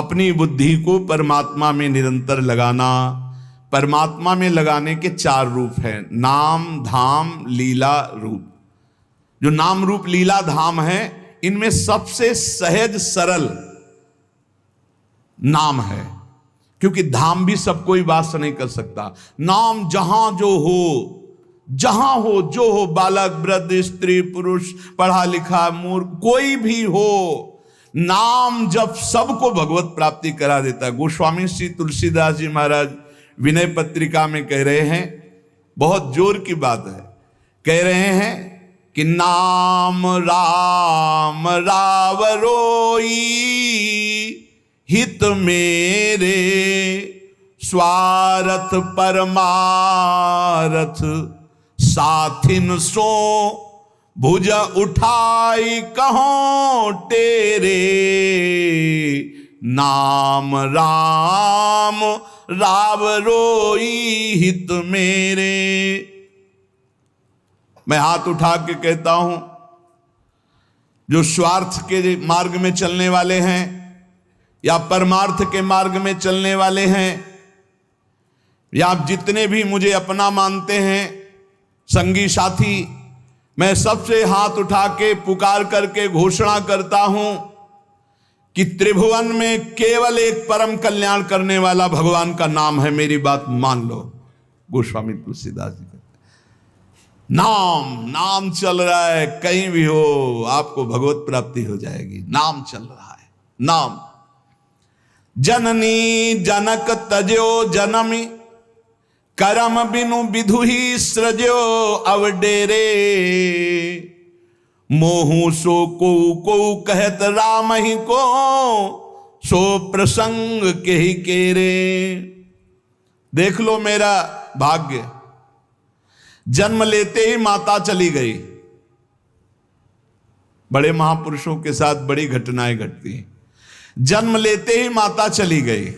अपनी बुद्धि को परमात्मा में निरंतर लगाना। परमात्मा में लगाने के 4 रूप हैं, नाम, धाम, लीला, रूप। जो नाम, रूप, लीला, धाम है, इनमें सबसे सहज सरल नाम है, क्योंकि धाम भी सब कोई वास नहीं कर सकता। नाम जहां जो हो, जहां हो, जो हो, बालक, वृद्ध, स्त्री, पुरुष, पढ़ा लिखा, मूर्ख, कोई भी हो, नाम जब सबको भगवत प्राप्ति करा देता है। गोस्वामी श्री तुलसीदास जी महाराज विनय पत्रिका में कह रहे हैं, बहुत जोर की बात है, कह रहे हैं कि नाम राम रावरोई हित मेरे स्वार्थ परमारथ साथिन सो भुज उठाई कहों तेरे नाम राम राव रोई हित मेरे। मैं हाथ उठा के कहता हूं, जो स्वार्थ के मार्ग में चलने वाले हैं या परमार्थ के मार्ग में चलने वाले हैं, या आप जितने भी मुझे अपना मानते हैं संगी साथी, मैं सबसे हाथ उठा के पुकार करके घोषणा करता हूं कि त्रिभुवन में केवल एक परम कल्याण करने वाला भगवान का नाम है। मेरी बात मान लो। गोस्वामी तुलसीदास जी कहते नाम, नाम चल रहा है, कहीं भी हो आपको भगवत प्राप्ति हो जाएगी। नाम चल रहा है, नाम। जननी जनक तजो जनमी करम बिनु विधु ही सृजो अवडेरे मोहू सो को कहत राम ही को सो प्रसंग के ही केरे। देख लो मेरा भाग्य, जन्म लेते ही माता चली गई। बड़े महापुरुषों के साथ बड़ी घटनाएं घटती हैं। जन्म लेते ही माता चली गई।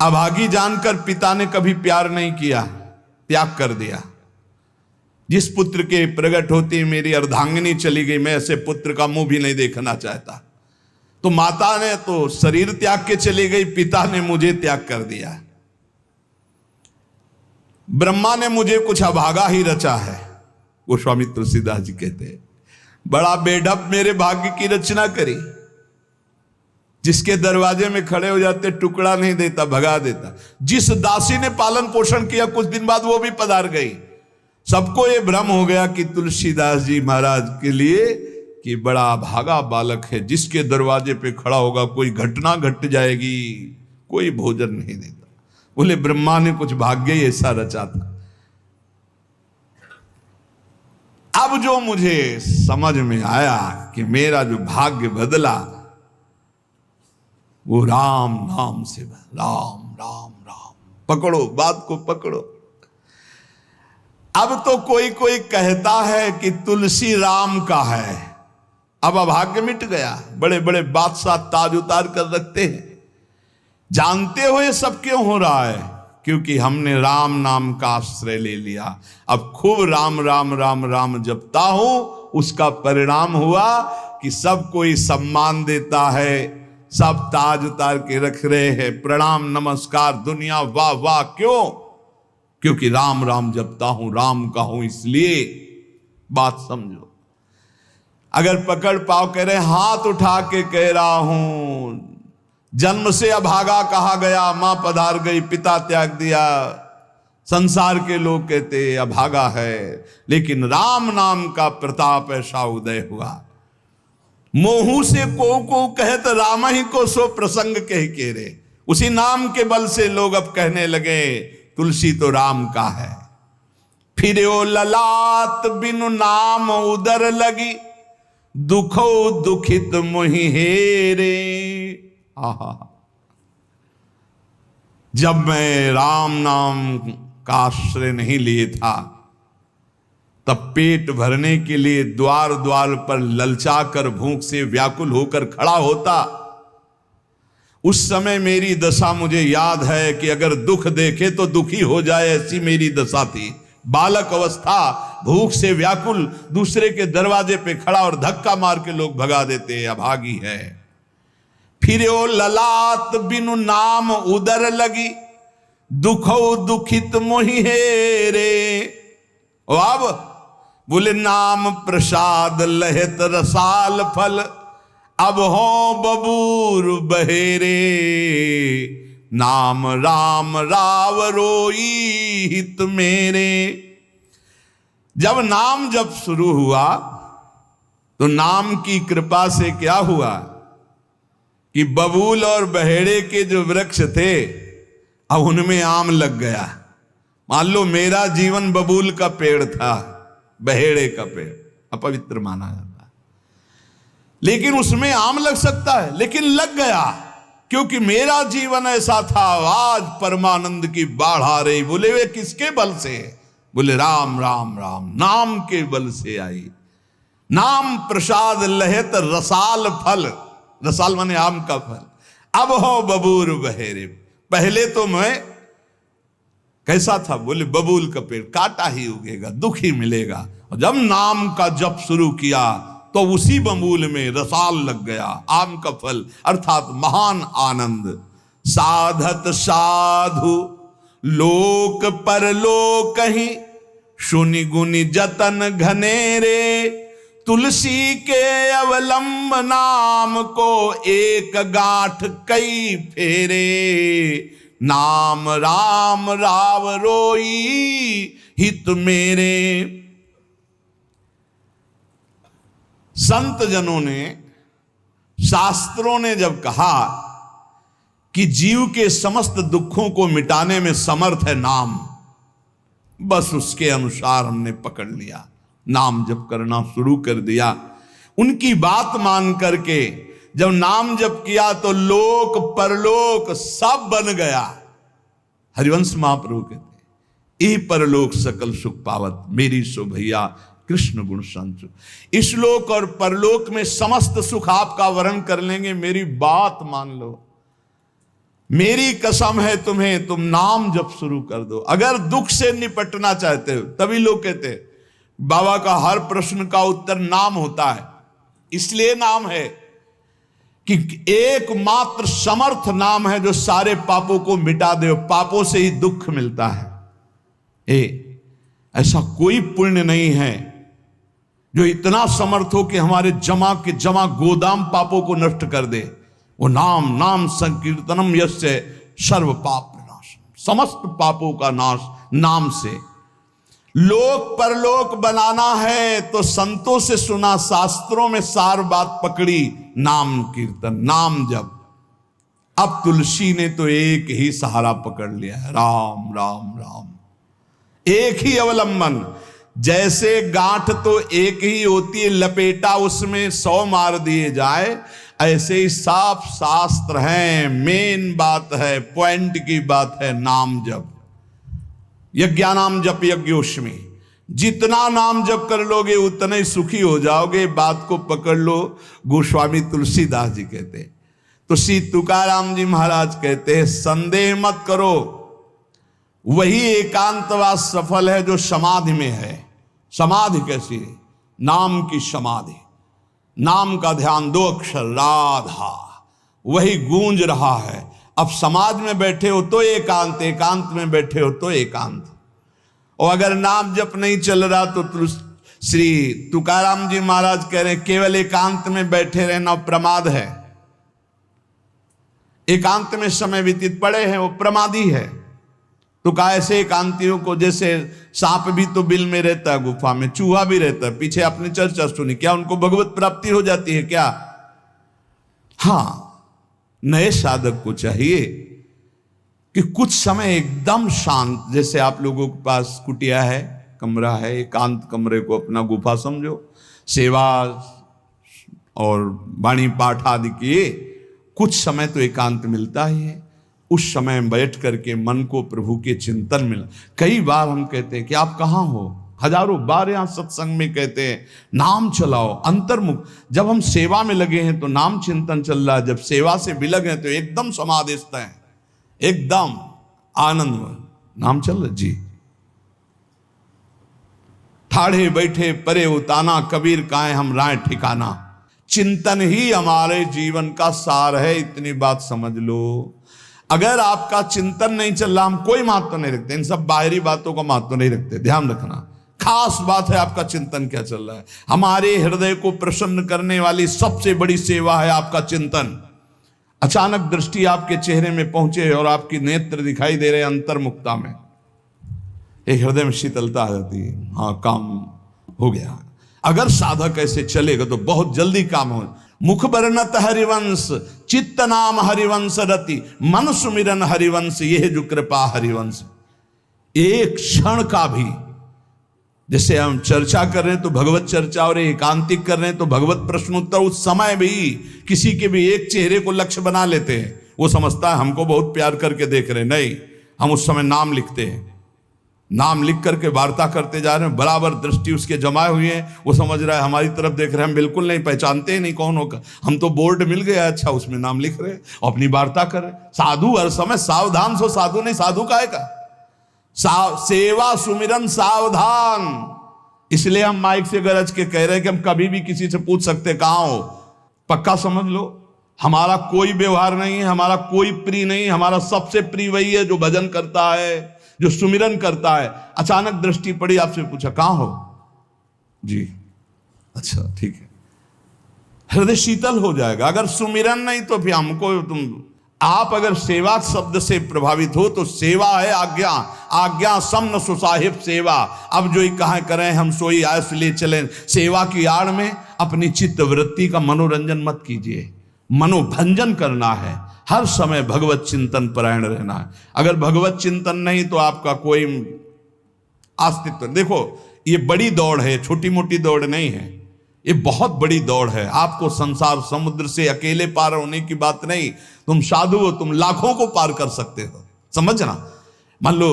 अभागी जानकर पिता ने कभी प्यार नहीं किया, त्याग कर दिया। जिस पुत्र के प्रकट होती मेरी अर्धांगिनी चली गई, मैं ऐसे पुत्र का मुंह भी नहीं देखना चाहता। तो माता ने तो शरीर त्याग के चली गई, पिता ने मुझे त्याग कर दिया। ब्रह्मा ने मुझे कुछ अभागा ही रचा है। गोस्वामी तुलसीदास जी कहते हैं बड़ा बेढप मेरे भाग्य की रचना करी। जिसके दरवाजे में खड़े हो जाते टुकड़ा नहीं देता, भगा देता। जिस दासी ने पालन पोषण किया कुछ दिन बाद वो भी पधार गई। सबको ये भ्रम हो गया कि तुलसीदास जी महाराज के लिए कि बड़ा भागा बालक है, जिसके दरवाजे पे खड़ा होगा कोई घटना घट जाएगी, कोई भोजन नहीं देता। बोले ब्रह्मा ने कुछ भाग्य ही ऐसा रचा था। अब जो मुझे समझ में आया कि मेरा जो भाग्य बदला वो राम नाम से, राम राम राम। पकड़ो बात को, पकड़ो। अब तो कोई कोई कहता है कि तुलसी राम का है। अब अभाग्य मिट गया। बड़े बड़े बादशाह ताज उतार कर रखते हैं। जानते हो ये सब क्यों हो रहा है? क्योंकि हमने राम नाम का आश्रय ले लिया। अब खूब राम राम राम राम जपता हूं, उसका परिणाम हुआ कि सब कोई सम्मान देता है, सब ताज उतार के रख रहे हैं, प्रणाम नमस्कार, दुनिया वाह वाह। क्यों? क्योंकि राम राम जपता हूं, राम का हूं, इसलिए। बात समझो। अगर पकड़ पाओ, कह रहे हाथ उठा के कह रहा हूं, जन्म से अभागा कहा गया, मां पधार गई, पिता त्याग दिया। संसार के लोग कहते अभागा है, लेकिन राम नाम का प्रताप ऐसा उदय हुआ। मोहू से को कहत राम ही को सो प्रसंग कह के रे। उसी नाम के बल से लोग अब कहने लगे तुलसी तो राम का है। फिर ओ ललाट बिनु नाम उदर लगी, दुखो दुखित मोहि हेरे। आहा, जब मैं राम नाम का आश्रय नहीं लिए था, तब पेट भरने के लिए द्वार द्वार पर ललचाकर भूख से व्याकुल होकर खड़ा होता। उस समय मेरी दशा मुझे याद है कि अगर दुख देखे तो दुखी हो जाए, ऐसी मेरी दशा थी। बालक अवस्था, भूख से व्याकुल, दूसरे के दरवाजे पे खड़ा और धक्का मार के लोग भगा देते, अभागी है। फिरो ललाट बिनु नाम उदर लगी, दुखो दुखित मोहि हेरे। और अब बोले नाम प्रसाद लहत रसाल फल, अब हो बबूर बहेरे। नाम राम राव रोई हित मेरे। जब नाम जब शुरू हुआ तो नाम की कृपा से क्या हुआ कि बबूल और बहेड़े के जो वृक्ष थे अब उनमें आम लग गया। मान लो मेरा जीवन बबूल का पेड़ था, बहेड़े का पेड़ अपवित्र माना जाता है, लेकिन उसमें आम लग सकता है, लेकिन लग गया क्योंकि मेरा जीवन ऐसा था। आज परमानंद की बाढ़ आ रही। बोले वे किसके बल से? बोले राम राम राम, नाम के बल से आई। नाम प्रसाद लहत रसाल फल, रसाल माने आम का फल, अब हो बबूर बहेरे। पहले तो मैं कैसा था? बोले बबूल का पेड़, काटा ही उगेगा, दुख ही मिलेगा। और जब नाम का जप शुरू किया तो उसी बबूल में रसाल लग गया, आम का फल अर्थात महान आनंद। साधत साधु लोक परलोक ही, सुनि गुनि जतन घनेरे। तुलसी के अवलंब नाम को, एक गांठ कई फेरे। नाम राम राव रोई हित मेरे। संत जनों ने, शास्त्रों ने जब कहा कि जीव के समस्त दुखों को मिटाने में समर्थ है नाम, बस उसके अनुसार हमने पकड़ लिया, नाम जप करना शुरू कर दिया। उनकी बात मान करके जब नाम जप किया तो लोक परलोक सब बन गया। हरिवंश महाप्रभु कहते ई परलोक सकल सुख पावत, मेरी सो भैया कृष्ण गुण संचु। इस लोक और परलोक में समस्त सुख आपका वर्ण कर लेंगे, मेरी बात मान लो, मेरी कसम है तुम्हें, तुम नाम जप शुरू कर दो। अगर दुख से निपटना चाहते हो, तभी लोग कहते हैं बाबा का हर प्रश्न का उत्तर नाम होता है। इसलिए नाम है कि एकमात्र समर्थ नाम है जो सारे पापों को मिटा दे। पापों से ही दुख मिलता है। ऐसा कोई पुण्य नहीं है जो इतना समर्थ हो कि हमारे जमा के जमा गोदाम पापों को नष्ट कर दे। वो नाम, नाम संकीर्तनम यस्य सर्व पाप विनाश, समस्त पापों का नाश नाम से। लोक परलोक बनाना है तो संतों से सुना, शास्त्रों में सार बात पकड़ी, नाम कीर्तन, नाम जप। अब तुलसी ने तो एक ही सहारा पकड़ लिया है, राम राम राम, एक ही अवलंबन। जैसे गांठ तो एक ही होती है, लपेटा उसमें 100 मार दिए जाए, ऐसे ही साफ शास्त्र हैं, मेन बात है, पॉइंट की बात है, नाम जप। यज्ञानाम जप यज्ञोष्मी, जितना नाम जप कर लोगे उतने ही सुखी हो जाओगे। बात को पकड़ लो। गोस्वामी तुलसीदास जी कहते हैं, तो श्री तुकाराम जी महाराज कहते हैं, संदेह मत करो, वही एकांतवास सफल है जो समाधि में है। समाधि कैसी है? नाम की समाधि, नाम का ध्यान, 2 अक्षर राधा, वही गूंज रहा है। अब समाज में बैठे हो तो एकांत, एकांत में बैठे हो तो एकांत। और अगर नाम जप नहीं चल रहा तो श्री तुकाराम जी महाराज कह रहे हैं केवल एकांत में बैठे रहना प्रमाद है। एकांत में समय व्यतीत पड़े हैं वो प्रमादी है। तो कहा ऐसे एकांतियों को, जैसे सांप भी तो बिल में रहता है, गुफा में चूहा भी रहता है, पीछे आपने चर्चा सुनी, क्या उनको भगवत प्राप्ति हो जाती है क्या? हाँ, नए साधक को चाहिए कि कुछ समय एकदम शांत, जैसे आप लोगों के पास कुटिया है, कमरा है, एकांत कमरे को अपना गुफा समझो, सेवा और वाणी पाठ आदि किए, कुछ समय तो एकांत मिलता ही है। उस समय बैठ करके मन को प्रभु के चिंतन में, कई बार हम कहते हैं कि आप कहाँ हो, हजारों बार यहाँ सत्संग में कहते हैं नाम चलाओ, अंतर्मुख। जब हम सेवा में लगे हैं तो नाम चिंतन चल रहा है, जब सेवा से विलग हैं तो एकदम समाधिस्थ हैं, एकदम आनंद, नाम चल रहा जी। ठाढ़े बैठे परे उताना, कबीर काहे हम राय ठिकाना। चिंतन ही हमारे जीवन का सार है, इतनी बात समझ लो। अगर आपका चिंतन नहीं चल रहा, हम कोई महत्व नहीं रखते, इन सब बाहरी बातों का महत्व नहीं रखते, ध्यान रखना। खास बात है आपका चिंतन क्या चल रहा है। हमारे हृदय को प्रसन्न करने वाली सबसे बड़ी सेवा है आपका चिंतन। अचानक दृष्टि आपके चेहरे में पहुंचे और आपकी नेत्र दिखाई दे रहे अंतर्मुखता में, एक हृदय में शीतलता आ जाती है, हाँ काम हो गया। अगर साधक ऐसे चलेगा तो बहुत जल्दी काम हो। मुख बरनत हरिवंश, चित्त नाम हरिवंश रति, मन सुमिरन हरिवंश, यह जो कृपा हरिवंश। एक क्षण का भी, जैसे हम चर्चा कर रहे हैं तो भगवत चर्चा और एकांतिक कर रहे हैं तो भगवत प्रश्नोत्तर, उस समय भी किसी के भी एक चेहरे को लक्ष्य बना लेते हैं। वो समझता है हमको बहुत प्यार करके देख रहे हैं, नहीं, हम उस समय नाम लिखते हैं, नाम लिख करके वार्ता करते जा रहे हैं, बराबर दृष्टि उसके जमाए हुए हैं। वो समझ रहा है हमारी तरफ देख रहे हैं, हम बिल्कुल नहीं पहचानते ही नहीं कौन होगा, हम तो बोर्ड मिल गया, अच्छा उसमें नाम लिख रहे हैं और अपनी वार्ता कर रहे हैं। साधु हर समय सावधान सो, साधु नहीं, साधु काहे का सेवा सुमिरन सावधान। इसलिए हम माइक से गरज के कह रहे हैं कि हम कभी भी किसी से पूछ सकते कहां हो। पक्का समझ लो, हमारा कोई व्यवहार नहीं है, हमारा कोई प्रिय नहीं, हमारा सबसे प्रिय वही है जो भजन करता है, जो सुमिरन करता है। अचानक दृष्टि पड़ी, आपसे पूछा कहां हो जी, अच्छा ठीक है, हृदय शीतल हो जाएगा। अगर सुमिरन नहीं तो फिर हमको आप अगर सेवा शब्द से प्रभावित हो तो सेवा है आज्ञा, आज्ञा समन सुसाहिब सेवा। अब जो ही कहा करें हम सोई आयस ले चलें। सेवा की आड़ में अपनी चित्त वृत्ति का मनोरंजन मत कीजिए, मनोभंजन करना है, हर समय भगवत चिंतन परायण रहना है। अगर भगवत चिंतन नहीं तो आपका कोई अस्तित्व। देखो ये बड़ी दौड़ है, छोटी मोटी दौड़ नहीं है, ये बहुत बड़ी दौड़ है। आपको संसार समुद्र से अकेले पार होने की बात नहीं, तुम साधु हो, तुम लाखों को पार कर सकते हो, समझना। मान लो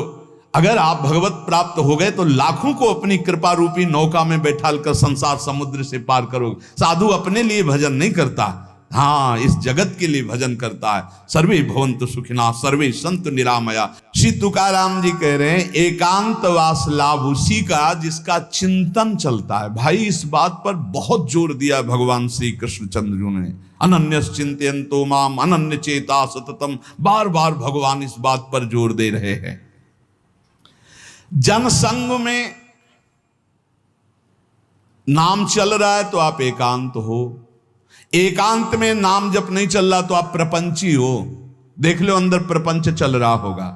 अगर आप भगवत प्राप्त हो गए तो लाखों को अपनी कृपा रूपी नौका में बैठाल कर संसार समुद्र से पार करोगे। साधु अपने लिए भजन नहीं करता, हाँ इस जगत के लिए भजन करता है। सर्वे भवन्तु सुखिना सर्वे संतु निरामया। श्री तुकाराम जी कह रहे हैं एकांतवास लाभ उसी का जिसका चिंतन चलता है। भाई इस बात पर बहुत जोर दिया भगवान श्री कृष्णचंद्र जी ने, अनन्य चिंतयन्तो माम अनन्य चेता सततम। बार बार भगवान इस बात पर जोर दे रहे हैं। जनसंग में नाम चल रहा है तो आप एकांत हो, एकांत में नाम जब नहीं चल रहा तो आप प्रपंची हो। देख लो अंदर प्रपंच चल रहा होगा।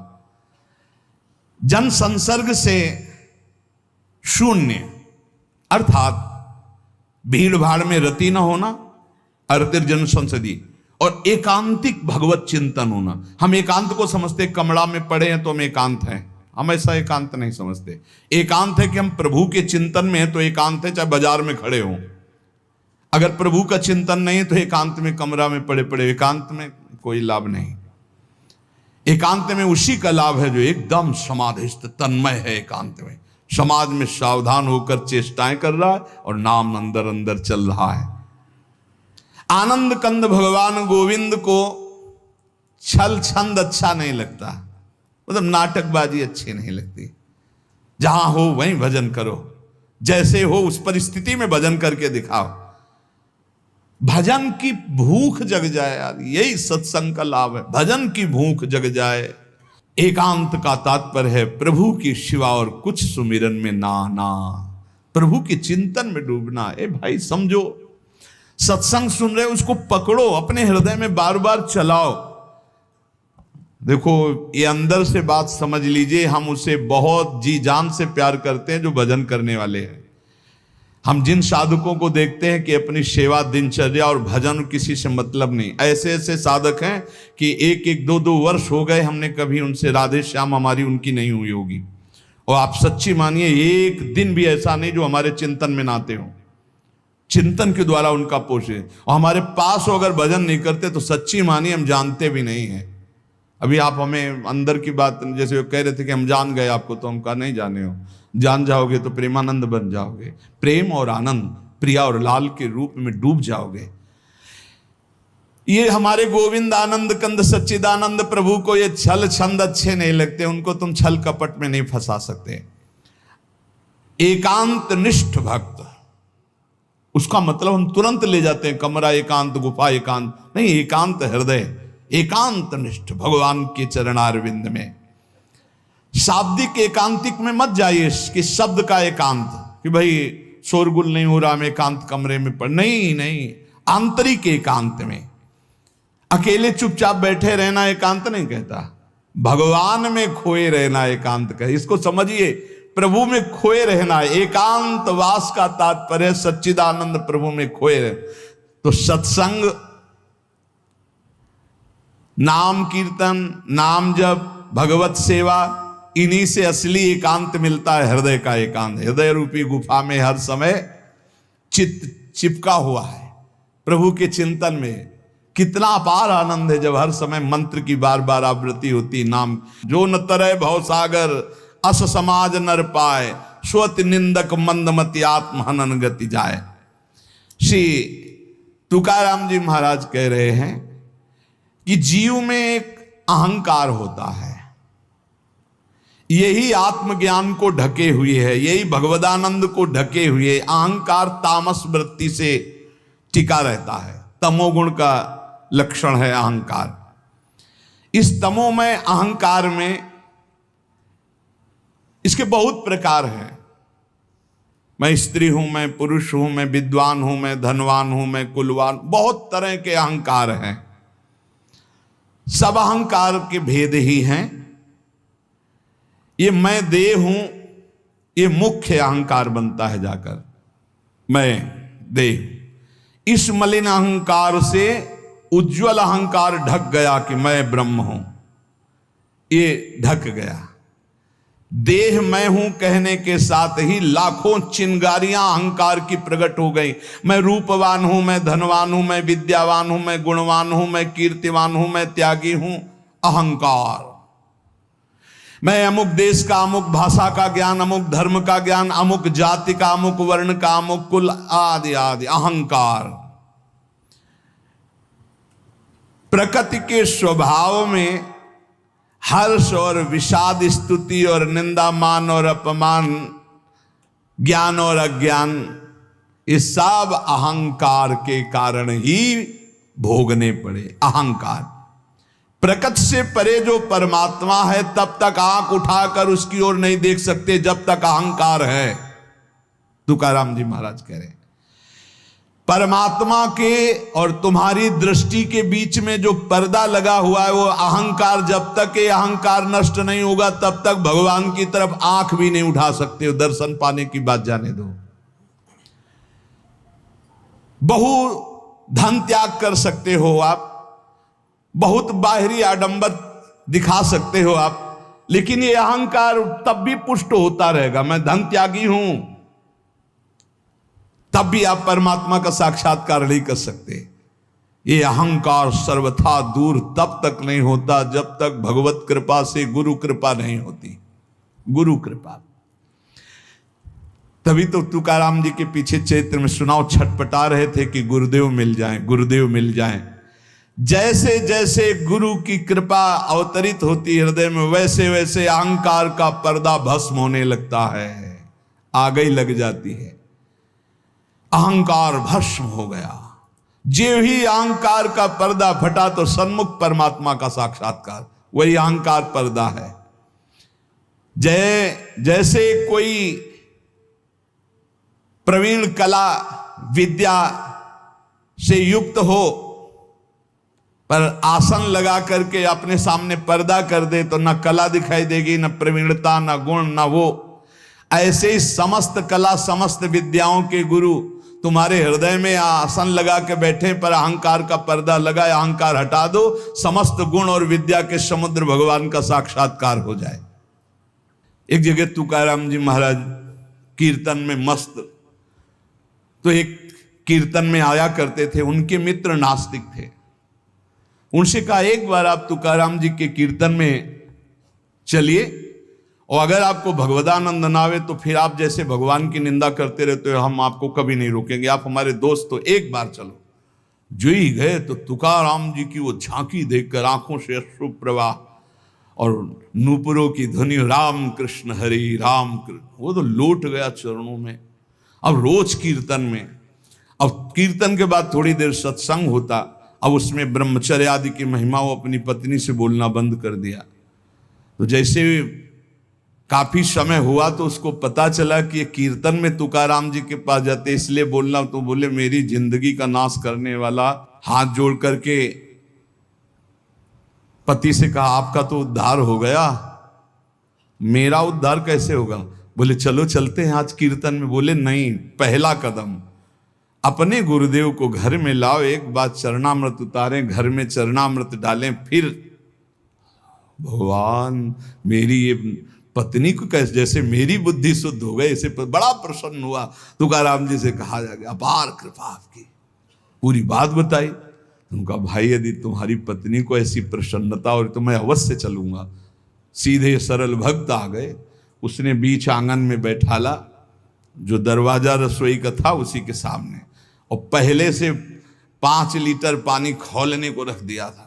जन संसर्ग से शून्य अर्थात भीड़ भाड़ में रति न होना, अर्तिर्जन संसदी, और एकांतिक भगवत चिंतन होना। हम एकांत को समझते कमरा में पड़े हैं तो हम एकांत हैं, हम ऐसा एकांत नहीं समझते। एकांत है कि हम प्रभु के चिंतन में हैं तो एकांत है, चाहे बाजार में खड़े हों। अगर प्रभु का चिंतन नहीं तो एकांत में कमरा में पड़े पड़े एकांत में कोई लाभ नहीं। एकांत में उसी का लाभ है जो एकदम समाधिस्थ तन्मय है, एकांत में समाज में सावधान होकर चेष्टाएं कर रहा है और नाम अंदर अंदर चल रहा है। आनंद कंद भगवान गोविंद को छल छंद अच्छा नहीं लगता, मतलब नाटकबाजी अच्छी नहीं लगती। जहां हो वहीं भजन करो, जैसे हो उस परिस्थिति में भजन करके दिखाओ। भजन की भूख जग जाए यार, यही सत्संग का लाभ है, भजन की भूख जग जाए। एकांत का तात्पर्य है प्रभु की शिवा और कुछ सुमिरन में ना, प्रभु के चिंतन में डूबना। ए भाई समझो, सत्संग सुन रहे हो उसको पकड़ो, अपने हृदय में बार बार चलाओ। देखो ये अंदर से बात समझ लीजिए, हम उसे बहुत जी जान से प्यार करते हैं जो भजन करने वाले हैं। हम जिन साधकों को देखते हैं कि अपनी सेवा दिनचर्या और भजन किसी से मतलब नहीं, ऐसे ऐसे साधक हैं कि एक दो वर्ष हो गए हमने कभी उनसे राधे श्याम हमारी उनकी नहीं हुई होगी। और आप सच्ची मानिए एक दिन भी ऐसा नहीं जो हमारे चिंतन में नाते हो, चिंतन के द्वारा उनका पोषे। और हमारे पास हो अगर भजन नहीं करते तो सच्ची मानिए हम जानते भी नहीं हैं। अभी आप हमें अंदर की बात, जैसे वो कह रहे थे कि हम जान गए आपको, तो हम कहा नहीं जाने हो, जान जाओगे तो प्रेमानंद बन जाओगे, प्रेम और आनंद प्रिया और लाल के रूप में डूब जाओगे। ये हमारे गोविंद आनंद कंद सच्चिदानंद प्रभु को ये छल छंद अच्छे नहीं लगते, उनको तुम छल कपट में नहीं फंसा सकते। एकांत निष्ठ भक्त उसका मतलब हम तुरंत ले जाते हैं कमरा एकांत, गुफा एकांत, नहीं, एकांत हृदय, एकांत निष्ठ भगवान के चरणारविंद में। शाब्दिक एकांतिक में मत जाइए कि शब्द का एकांत, कि भाई शोरगुल नहीं हो रहा, हम एकांत कमरे में पढ़, नहीं नहीं, आंतरिक एकांत में। अकेले चुपचाप बैठे रहना एकांत नहीं कहता, भगवान में खोए रहना एकांत कहे। इसको समझिए, प्रभु में खोए रहना, एकांत वास का तात्पर्य सच्चिदानंद प्रभु में खोए रहे। तो सत्संग, नाम कीर्तन, नाम जप, भगवत सेवा, इन्हीं से असली एकांत मिलता है, हृदय का एकांत। हृदय रूपी गुफा में हर समय चित्त चिपका हुआ है प्रभु के चिंतन में। कितना अपार आनंद है जब हर समय मंत्र की बार बार आवृत्ति होती, नाम। जो न तरय भव सागर, अस समाज नर पाए, स्वत निंदक मंदमति आत्म हनन गति जाए। श्री तुकाराम जी महाराज कह रहे हैं कि जीव में एक अहंकार होता है, यही आत्मज्ञान को ढके हुए है, यही भगवदानंद को ढके हुए। अहंकार तामस वृत्ति से टिका रहता है, तमोगुण का लक्षण है अहंकार। इस तमोमय अहंकार में इसके बहुत प्रकार हैं। मैं स्त्री हूं, मैं पुरुष हूं, मैं विद्वान हूं, मैं धनवान हूं, मैं कुलवान, बहुत तरह के अहंकार हैं। सब अहंकार के भेद ही हैं। ये मैं देह हूं, ये मुख्य अहंकार बनता है जाकर, मैं देह। इस मलिन अहंकार से उज्जवल अहंकार ढक गया कि मैं ब्रह्म हूं, ये ढक गया। देह मैं हूं कहने के साथ ही लाखों चिंगारियां अहंकार की प्रकट हो गई। मैं रूपवान हूं, मैं धनवान हूं, मैं विद्यावान हूं, मैं गुणवान हूं, मैं कीर्तिवान हूं, मैं त्यागी हूं, अहंकार। मैं अमुक देश का, अमुक भाषा का ज्ञान, अमुक धर्म का ज्ञान, अमुक जाति का, अमुक वर्ण का, अमुक कुल, आदि आदि, अहंकार। प्रकृति के स्वभाव में हर्ष और विषाद, स्तुति और निंदा, मान और अपमान, ज्ञान और अज्ञान, ये सब अहंकार के कारण ही भोगने पड़े। अहंकार। प्रकृति से परे जो परमात्मा है तब तक आंख उठाकर उसकी ओर नहीं देख सकते जब तक अहंकार है। तुकाराम जी महाराज कह रहे हैं, परमात्मा के और तुम्हारी दृष्टि के बीच में जो पर्दा लगा हुआ है वो अहंकार। जब तक ये अहंकार नष्ट नहीं होगा तब तक भगवान की तरफ आंख भी नहीं उठा सकते हो। दर्शन पाने की बात जाने दो। बहु धन त्याग कर सकते हो आप, बहुत बाहरी आडंबर दिखा सकते हो आप, लेकिन ये अहंकार तब भी पुष्ट होता रहेगा। मैं धन त्यागी हूं, तब भी आप परमात्मा का साक्षात्कार नहीं कर सकते। ये अहंकार सर्वथा दूर तब तक नहीं होता जब तक भगवत कृपा से गुरु कृपा नहीं होती। गुरु कृपा। तभी तो तुकाराम जी के पीछे चैत्र में सुनाओ छटपटा रहे थे कि गुरुदेव मिल जाएं, गुरुदेव मिल जाएं। जैसे जैसे गुरु की कृपा अवतरित होती हृदय में, वैसे वैसे अहंकार का पर्दा भस्म होने लगता है, आग ही लग जाती है। अहंकार भस्म हो गया। जो ही अहंकार का पर्दा फटा तो सन्मुख परमात्मा का साक्षात्कार, वही अहंकार पर्दा है। जैसे कोई प्रवीण कला विद्या से युक्त हो पर आसन लगा करके अपने सामने पर्दा कर दे तो ना कला दिखाई देगी, ना प्रवीणता, ना गुण, ना वो। ऐसे ही समस्त कला समस्त विद्याओं के गुरु तुम्हारे हृदय में आसन लगा के बैठे पर अहंकार का पर्दा लगा, अहंकार हटा दो, समस्त गुण और विद्या के समुद्र भगवान का साक्षात्कार हो जाए। एक जगह तुकाराम जी महाराज कीर्तन में मस्त, तो एक कीर्तन में आया करते थे, उनके मित्र नास्तिक थे। उनसे कहा एक बार आप तुकाराम जी के कीर्तन में चलिए और अगर आपको भगवदानंद ना आवे तो फिर आप जैसे भगवान की निंदा करते रहते हो, हम आपको कभी नहीं रोकेंगे, आप हमारे दोस्त तो एक बार चलो। जो ही गए तो तुकाराम जी की वो झांकी देखकर आंखों से अश्रु प्रवाह और नूपुरों की ध्वनि, राम कृष्ण हरि राम कृष्ण, वो तो लौट गया चरणों में। अब रोज कीर्तन में अब कीर्तन के बाद थोड़ी देर सत्संग होता। अब उसमें ब्रह्मचर्य आदि की महिमा वो अपनी पत्नी से बोलना बंद कर दिया। तो जैसे काफी समय हुआ तो उसको पता चला कि ये कीर्तन में तुकाराम जी के पास जाते इसलिए बोलना। तो बोले मेरी जिंदगी का नाश करने वाला, हाथ जोड़ करके पति से कहा आपका तो उद्धार हो गया, मेरा उद्धार कैसे होगा? बोले चलो चलते हैं आज कीर्तन में। बोले नहीं, पहला कदम अपने गुरुदेव को घर में लाओ, एक बार चरणामृत उतारें, घर में चरणामृत डालें, फिर भगवान मेरी ये पत्नी को कैसे, जैसे मेरी बुद्धि शुद्ध हो गई, इसे बड़ा प्रसन्न हुआ। तुकाराम जी से कहा जा गया अपार कृपा आपकी, पूरी बात बताई। उनका भाई यदि तुम्हारी पत्नी को ऐसी प्रसन्नता और तो मैं अवश्य चलूंगा। सीधे सरल भक्त आ गए, उसने बीच आंगन में बैठाला, जो दरवाजा रसोई का था उसी के सामने, और पहले से 5 लीटर पानी खौलने को रख दिया था।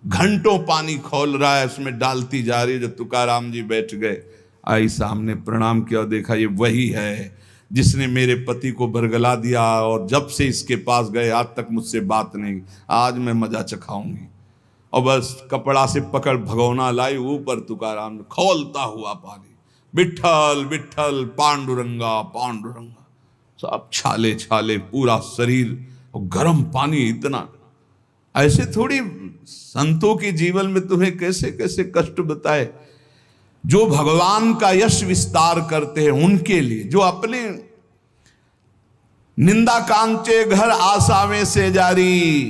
घंटों पानी खौल रहा है, उसमें डालती जा रही है। जब तुकाराम जी बैठ गए, आई सामने, प्रणाम किया, देखा ये वही है जिसने मेरे पति को बरगला दिया, और जब से इसके पास गए आज तक मुझसे बात नहीं, आज मैं मजा चखाऊंगी। और बस कपड़ा से पकड़ भगोना लाई, ऊपर तुकाराम खौलता हुआ पानी, विठ्ठल विठ्ठल पांडुरंगा पांडुरंगा, सब छाले छाले पूरा शरीर, और गर्म पानी इतना। ऐसे थोड़ी संतों के जीवन में तुम्हें कैसे कैसे कष्ट बताए। जो भगवान का यश विस्तार करते हैं उनके लिए, जो अपने निंदा कांचे घर आसावे से जारी,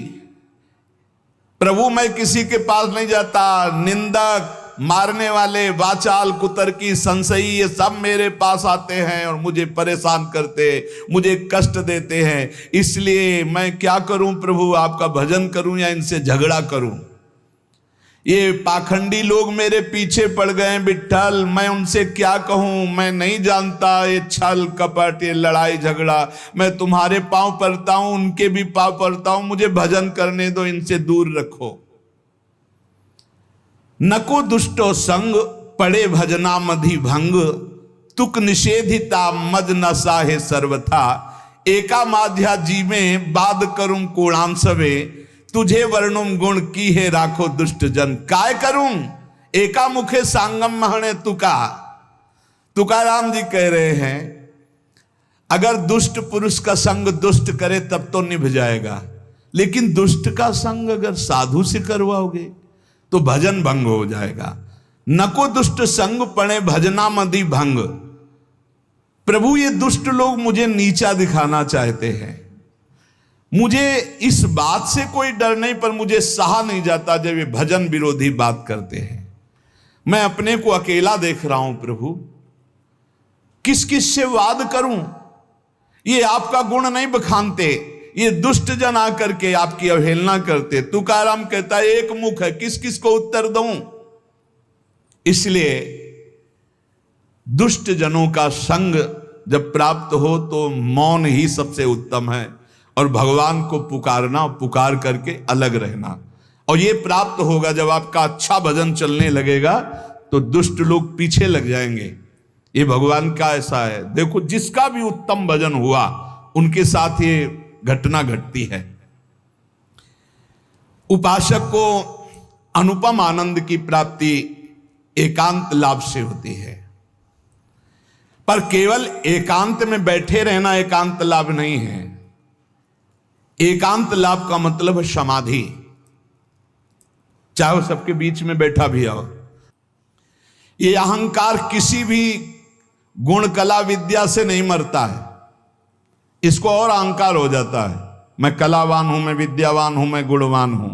प्रभु मैं किसी के पास नहीं जाता, निंदक मारने वाले, वाचाल कुतर्की संशयी, ये सब मेरे पास आते हैं और मुझे परेशान करते, मुझे कष्ट देते हैं। इसलिए मैं क्या करूं प्रभु, आपका भजन करूं या इनसे झगड़ा करूं? ये पाखंडी लोग मेरे पीछे पड़ गए विठ्ठल, मैं उनसे क्या कहूं? मैं नहीं जानता ये छल कपट, ये लड़ाई झगड़ा। मैं तुम्हारे पांव पड़ता हूं, उनके भी पांव पड़ता हूं, मुझे भजन करने दो, इनसे दूर रखो। नको दुष्टो संग पड़े भजना मधि भंग, तुक निषेधिता मद नशा है सर्वथा। एका माध्या जी में बाद करूं कोणाम सवे, तुझे वर्णुम गुण की है राखो दुष्ट जन। काय करूं एका मुखे सांगम महणे तुका। तुकाराम जी कह रहे हैं अगर दुष्ट पुरुष का संग दुष्ट करे तब तो निभ जाएगा, लेकिन दुष्ट का संग अगर साधु से करवाओगे तो भजन भंग हो जाएगा। नको दुष्ट संग पड़े भजना मदि भंग। प्रभु ये दुष्ट लोग मुझे नीचा दिखाना चाहते हैं, मुझे इस बात से कोई डर नहीं, पर मुझे सहा नहीं जाता जब ये भजन विरोधी बात करते हैं। मैं अपने को अकेला देख रहा हूं प्रभु, किस किस से वाद करूं? ये आपका गुण नहीं बखानते, ये दुष्ट जन आकर के आपकी अवहेलना करते। तुकाराम कहता है एक मुख है, किस किस को उत्तर दूं? इसलिए दुष्ट जनों का संग जब प्राप्त हो तो मौन ही सबसे उत्तम है, और भगवान को पुकारना, पुकार करके अलग रहना। और ये प्राप्त होगा जब आपका अच्छा भजन चलने लगेगा तो दुष्ट लोग पीछे लग जाएंगे। ये भगवान का ऐसा है। देखो जिसका भी उत्तम भजन हुआ उनके साथ ये घटना घटती है। उपासक को अनुपम आनंद की प्राप्ति एकांत लाभ से होती है, पर केवल एकांत में बैठे रहना एकांत लाभ नहीं है। एकांत लाभ का मतलब है समाधि, चाहे वो सबके बीच में बैठा भी हो। ये अहंकार किसी भी गुण कला विद्या से नहीं मरता है, इसको और अहंकार हो जाता है, मैं कलावान हूं, मैं विद्यावान हूं, मैं गुणवान हूं।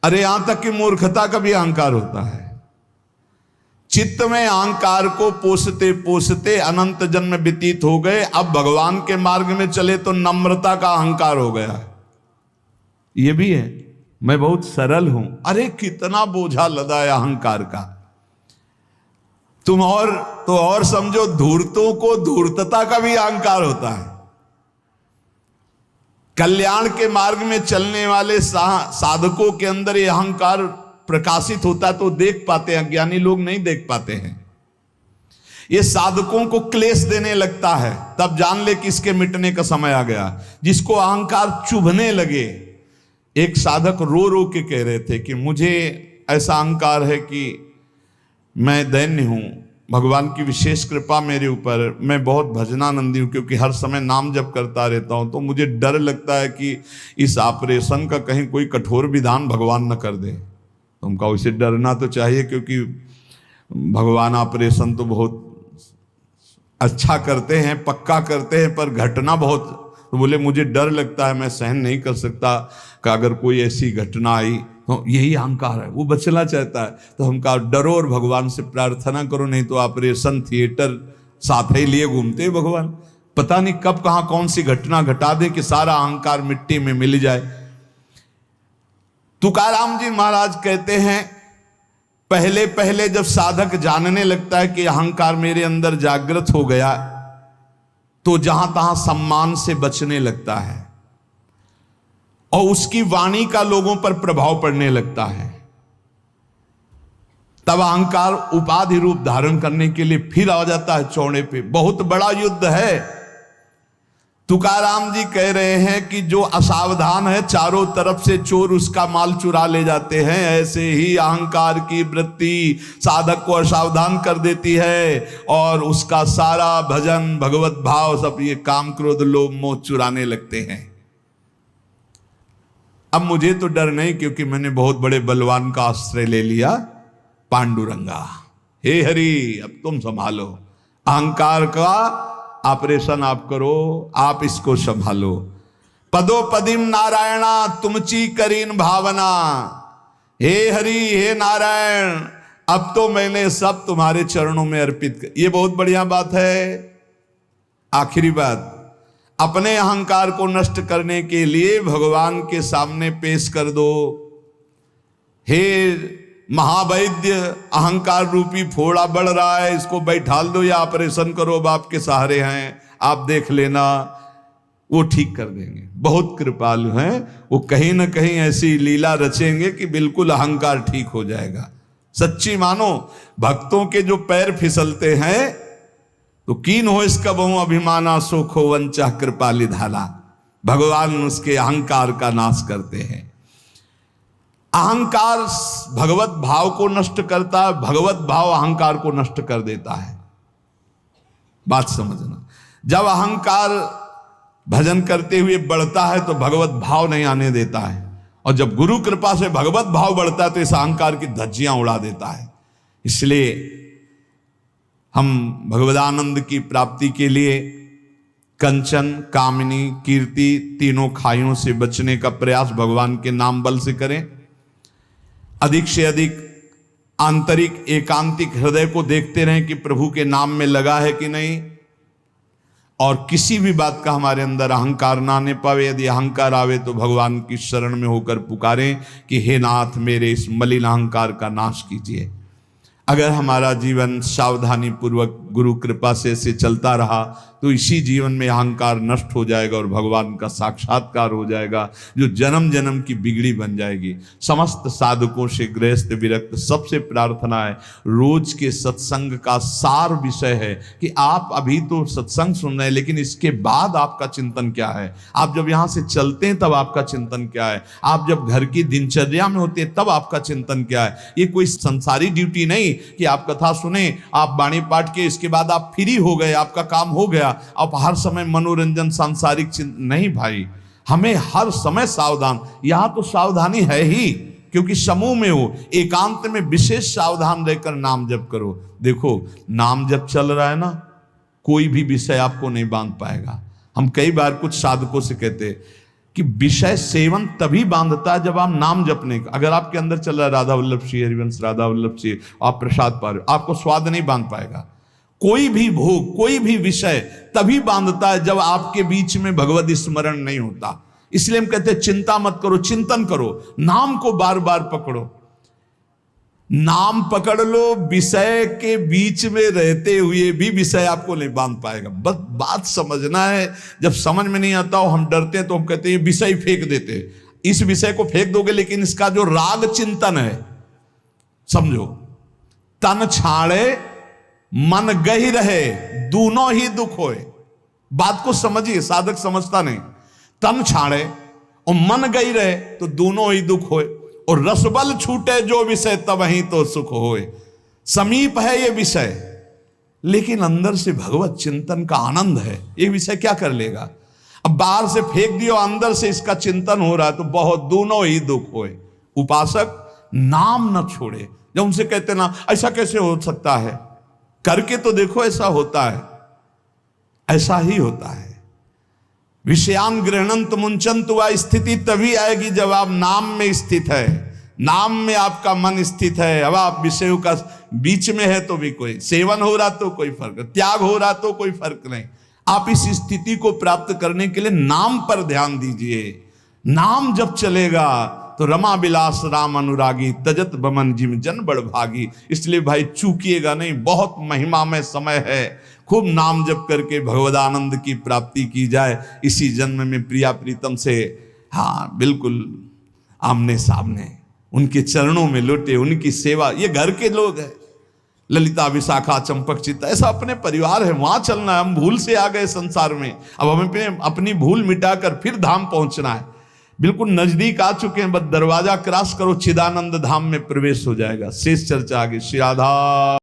अरे यहां तक कि मूर्खता का भी अहंकार होता है। चित्त में अहंकार को पोसते पोसते अनंत जन्म व्यतीत हो गए, अब भगवान के मार्ग में चले तो नम्रता का अहंकार हो गया। ये भी है, मैं बहुत सरल हूं। अरे कितना बोझा लदा है अहंकार का। तुम और समझो, धूर्तों को धूर्तता का भी अहंकार होता है। कल्याण के मार्ग में चलने वाले साधकों के अंदर ये अहंकार प्रकाशित होता तो देख पाते हैं, अज्ञानी लोग नहीं देख पाते हैं। ये साधकों को क्लेश देने लगता है, तब जान ले कि इसके मिटने का समय आ गया। जिसको अहंकार चुभने लगे, एक साधक रो रो के कह रहे थे कि मुझे ऐसा अहंकार है कि मैं दैन्य हूं, भगवान की विशेष कृपा मेरे ऊपर, मैं बहुत भजनानंदी हूं, क्योंकि हर समय नाम जप करता रहता हूं, तो मुझे डर लगता है कि इस ऑपरेशन का कहीं कोई कठोर विधान भगवान न कर दे। तो उनका उसे डरना तो चाहिए, क्योंकि भगवान ऑपरेशन तो बहुत अच्छा करते हैं, पक्का करते हैं, पर घटना बहुत, तो बोले मुझे डर लगता है, मैं सहन नहीं कर सकता कि अगर कोई ऐसी घटना आई, तो यही अहंकार है, वो बचना चाहता है। तो हम कहा डरो और भगवान से प्रार्थना करो, नहीं तो ऑपरेशन थिएटर साथ ही लिए घूमते हैं भगवान, पता नहीं कब कहां कौन सी घटना घटा दे कि सारा अहंकार मिट्टी में मिल जाए। तुकाराम जी महाराज कहते हैं, पहले पहले जब साधक जानने लगता है कि अहंकार मेरे अंदर जागृत हो गया, तो जहां तहां सम्मान से बचने लगता है और उसकी वाणी का लोगों पर प्रभाव पड़ने लगता है। तब अहंकार उपाधि रूप धारण करने के लिए फिर आ जाता है चौड़े पे। बहुत बड़ा युद्ध है। तुकाराम जी कह रहे हैं कि जो असावधान है, चारों तरफ से चोर उसका माल चुरा ले जाते हैं। ऐसे ही अहंकार की वृत्ति साधक को असावधान कर देती है और उसका सारा भजन, भगवत भाव, सब ये काम, क्रोध, लोभ, मोह चुराने लगते हैं। अब मुझे तो डर नहीं, क्योंकि मैंने बहुत बड़े बलवान का आश्रय ले लिया, पांडुरंगा। हे हरि, अब तुम संभालो अहंकार का ऑपरेशन, आप करो, आप इसको संभालो। पदोपदिम नारायणा तुमची करीन भावना। हे हरि, हे नारायण, अब तो मैंने सब तुम्हारे चरणों में अर्पित कर। ये बहुत बढ़िया बात है। आखिरी बात, अपने अहंकार को नष्ट करने के लिए भगवान के सामने पेश कर दो। हे महावैद्य, अहंकार रूपी फोड़ा बढ़ रहा है, इसको बैठाल दो या ऑपरेशन करो, अब आपके सहारे हैं, आप देख लेना, वो ठीक कर देंगे। बहुत कृपालु हैं वो, कहीं ना कहीं ऐसी लीला रचेंगे कि बिल्कुल अहंकार ठीक हो जाएगा। सच्ची मानो, भक्तों के जो पैर फिसलते हैं तो कीन हो इसका बहु अभिमाना, सोखो वंचा कृपाली धाला। भगवान उसके अहंकार का नाश करते हैं। अहंकार भगवत भाव को नष्ट करता है, भगवत भाव अहंकार को नष्ट कर देता है। बात समझना, जब अहंकार भजन करते हुए बढ़ता है तो भगवत भाव नहीं आने देता है, और जब गुरु कृपा से भगवत भाव बढ़ता है तो इस अहंकार की धज्जियां उड़ा देता है। इसलिए हम भगवदानंद की प्राप्ति के लिए कंचन, कामिनी, कीर्ति, तीनों खाइयों से बचने का प्रयास भगवान के नाम बल से करें। अधिक से अधिक आंतरिक एकांतिक हृदय को देखते रहें कि प्रभु के नाम में लगा है कि नहीं, और किसी भी बात का हमारे अंदर अहंकार ना आने पावे। यदि अहंकार आवे तो भगवान की शरण में होकर पुकारें कि हे नाथ, मेरे इस मलिन अहंकार का नाश कीजिए। अगर हमारा जीवन सावधानी पूर्वक गुरु कृपा से चलता रहा तो इसी जीवन में अहंकार नष्ट हो जाएगा और भगवान का साक्षात्कार हो जाएगा, जो जन्म जन्म की बिगड़ी बन जाएगी। समस्त साधकों से गृहस्थ विरक्त सबसे प्रार्थना है, रोज के सत्संग का सार विषय है कि आप अभी तो सत्संग सुन रहे हैं, लेकिन इसके बाद आपका चिंतन क्या है। आप जब यहाँ से चलते हैं तब आपका चिंतन क्या है, आप जब घर की दिनचर्या में होते हैं तब आपका चिंतन क्या है। ये कोई संसारी ड्यूटी नहीं कि आप कथा सुने, आप बाणी पाठ के, इसके बाद आप फ्री हो गए, आपका काम हो गया, आप हर समय मनोरंजन सांसारिक नहीं भाई, हमें हर समय सावधान। यहां तो सावधानी है ही, क्योंकि समूह में हो, एकांत में विशेष सावधान रहकर नाम जप करो। देखो, नाम जप चल रहा है ना, कोई भी विषय आपको नहीं बांध पाएगा। हम कई बार कुछ साधकों से कहते कि विषय सेवन तभी बांधता है जब आप नाम जपने का, अगर आपके अंदर चल रहा है राधा वल्लभ श्री हरिवंश, राधा वल्लभ श्री, आप प्रसाद पा रहे हो, आपको स्वाद नहीं बांध पाएगा। कोई भी भोग, कोई भी विषय तभी बांधता है जब आपके बीच में भगवत स्मरण नहीं होता। इसलिए हम कहते हैं चिंता मत करो, चिंतन करो, नाम को बार बार पकड़ो। नाम पकड़ लो, विषय के बीच में रहते हुए भी विषय आपको नहीं बांध पाएगा। बस बात समझना है। जब समझ में नहीं आता हो, हम डरते हैं तो हम कहते हैं विषय फेंक देते हैं। इस विषय को फेंक दोगे, लेकिन इसका जो राग चिंतन है, समझो, तन छाड़े मन गही रहे दोनों ही दुख होए। बात को समझिए, साधक समझता नहीं। तन छाड़े और मन गई रहे तो दोनों ही दुख होए, और रसबल छूटे जो विषय तब ही तो सुख होए। समीप है ये विषय, लेकिन अंदर से भगवत चिंतन का आनंद है, ये विषय क्या कर लेगा। अब बाहर से फेंक दियो, अंदर से इसका चिंतन हो रहा है तो बहुत दोनों ही दुख होए। उपासक नाम न छोड़े। जब उनसे कहते ना ऐसा कैसे हो सकता है, करके तो देखो ऐसा होता है, ऐसा ही होता है। विषयान गृहणंत मुंचंत, वह स्थिति तभी आएगी जब आप नाम में स्थित है, नाम में आपका मन स्थित है। अब आप विषयों का बीच में है तो भी कोई सेवन हो रहा तो कोई फर्क, त्याग हो रहा तो कोई फर्क नहीं। आप इस स्थिति को प्राप्त करने के लिए नाम पर ध्यान दीजिए। नाम जब चलेगा तो रमा बिलास राम अनुरागी, तजत बमन जिम जन बड़ भागी। इसलिए भाई चूकिएगा नहीं, बहुत महिमामय समय है। खूब नाम जप करके भगवदानंद की प्राप्ति की जाए। इसी जन्म में प्रिया प्रीतम से, हाँ बिल्कुल आमने सामने उनके चरणों में लौटे, उनकी सेवा। ये घर के लोग हैं, ललिता विशाखा चंपक चित्ता, ऐसा अपने परिवार है, वहां चलना है। हम भूल से आ गए संसार में, अब हमें अपनी भूल मिटाकर फिर धाम पहुंचना है। बिल्कुल नजदीक आ चुके हैं, बस दरवाजा क्रॉस करो, चिदानंद धाम में प्रवेश हो जाएगा। शेष चर्चा आगे। श्री राधा।